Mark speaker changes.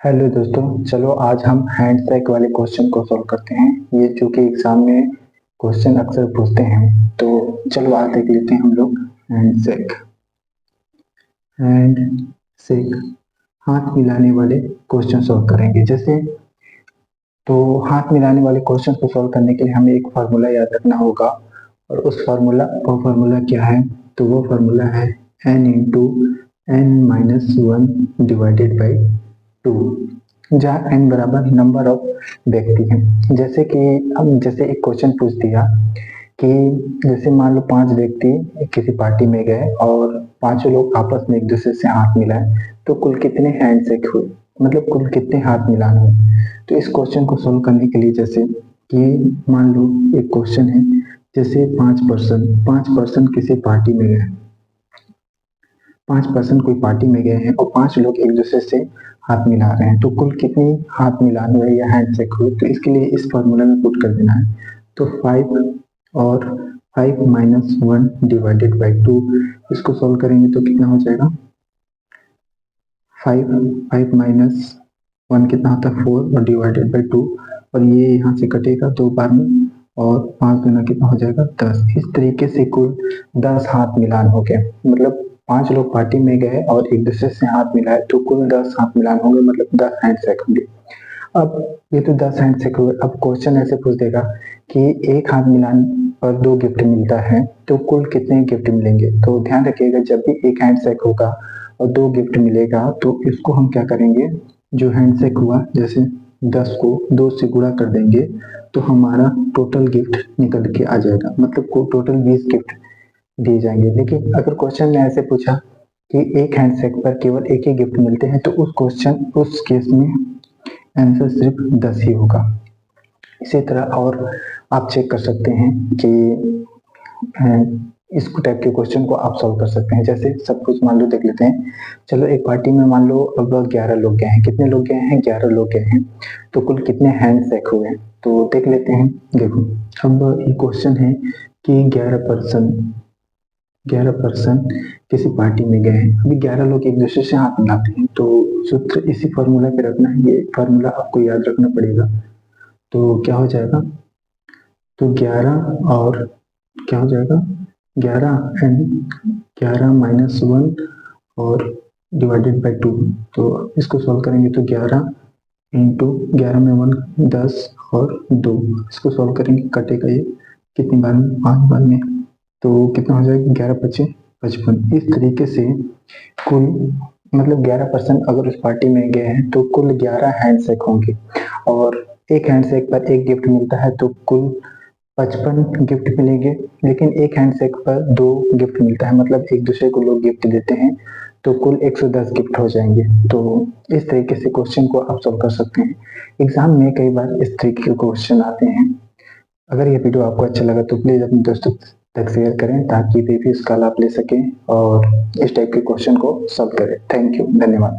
Speaker 1: Hello दोस्तों, चलो आज हम हैंडशेक वाले क्वेश्चन को सॉल्व करते हैं। ये जो कि एग्जाम में क्वेश्चन अक्सर पूछते हैं, तो चलो आज देख लेते हैं हम लोग हैंडशेक। हैंडशेक हाथ मिलाने वाले क्वेश्चन सॉल्व करेंगे। जैसे तो हाथ मिलाने वाले क्वेश्चन को सॉल्व करने के लिए हमें एक फार्मूला याद रखना होगा, और वो फार्मूला क्या है? तो वो फार्मूला है n into n minus one divided by two, जहाँ n बराबर नंबर ऑफ व्यक्ति हैं। जैसे कि हम जैसे एक क्वेश्चन पूछ दिया कि जैसे मान लो 5 व्यक्ति किसी पार्टी में गए और पांचों लोग आपस में एक दूसरे से हाथ मिलाए, तो कुल कितने हैंडशेक हुए, मतलब कुल कितने हाथ मिलान हुए। तो इस क्वेश्चन को सोल्व करने के लिए जैसे कि मान लो एक क्वेश्चन है, जैसे 5 पर्सन किसी पार्टी में गए, 5 पर्सन कोई पार्टी में गए हैं और 5 लोग एक दूसरे से हाथ मिला रहे हैं, तो कुल कितने हाथ मिलान हुए या हैंडशेक हुए। तो इसके लिए इस फॉर्मूला में पुट कर देना है। तो 5 और 5 minus one divided by two, इसको सोल्व करेंगे तो कितना हो जाएगा? 5 माइनस वन कितना होता है? 4 और डिवाइडेड बाई टू, और ये यहाँ से कटेगा 2 बार में, और 5 गुना कितना हो जाएगा? 10। इस तरीके से कुल 10 हाथ मिलान हो गए। मतलब 5 लोग पार्टी में गए और एक दूसरे से हाथ मिलाए, तो कुल 10 हाथ मिलान होंगे, मतलब 10 हैंडशेक होंगे। अब ये तो 10 हैंडशेक हुए। अब क्वेश्चन ऐसे पूछ देगा कि एक हाथ मिलान पर 2 गिफ्ट मिलता है, तो कुल कितने गिफ्ट मिलेंगे। तो ध्यान रखिएगा, जब भी एक हैंडशेक होगा और 2 गिफ्ट मिलेगा, तो इसको हम क्या करेंगे, जो हैंडशेक हुआ जैसे 10 को 2 से गुणा कर देंगे, तो हमारा टोटल गिफ्ट निकल के आ जाएगा, मतलब को टोटल 20 गिफ्ट दिए जाएंगे। लेकिन अगर क्वेश्चन में ऐसे पूछा कि एक हैंडशेक पर केवल एक ही गिफ्ट मिलते हैं, तो उस केस में आंसर सिर्फ 10 ही होगा। इसी तरह और आप चेक कर सकते हैं कि इस टाइप के क्वेश्चन को आप सॉल्व कर सकते हैं। जैसे सब कुछ मान लो देख लेते हैं। चलो एक पार्टी में मान लो अब 11 लोग गए हैं। कितने लोग गए हैं? 11 लोग गए हैं। तो कुल कितने हैंडशेक हुए? तो देख लेते हैं। देखो, अब ये क्वेश्चन है कि 11 पर्सन किसी पार्टी में गए हैं। अभी 11 लोग एक दूसरे से हाथ मिलाते हैं, तो सूत्र इसी फॉर्मूला पे रखना है। ये फॉर्मूला आपको याद रखना पड़ेगा। तो क्या हो जाएगा? तो 11 और क्या हो जाएगा? 11 एंड 11 माइनस वन और डिवाइडेड बाई टू। तो इसको सॉल्व करेंगे तो 11 इंटू 11 में 1 10 और 2, इसको सॉल्व करेंगे, कटेगा ये कितनी बार में? 5 बार में। तो कितना हो जाएगा? 11 पचे 55। इस तरीके से कुल मतलब 11% अगर उस पार्टी में गए हैं, तो कुल 11 हैंडशेक होंगे, और एक हैंडशेक पर एक गिफ्ट मिलता है, तो कुल 55 गिफ्ट मिलेंगे। लेकिन एक हैंडशेक पर 2 गिफ्ट मिलता है, मतलब एक दूसरे को लोग गिफ्ट देते हैं, तो कुल 110 गिफ्ट हो जाएंगे। तो इस तरीके से क्वेश्चन को आप सॉल्व कर सकते हैं। एग्जाम में कई बार इस तरीके के क्वेश्चन आते हैं। अगर ये वीडियो आपको अच्छा लगा तो प्लीज अपने दोस्तों तक शेयर करें, ताकि वे भी इसका लाभ ले सकें और इस टाइप के क्वेश्चन को सॉल्व करें। थैंक यू, धन्यवाद।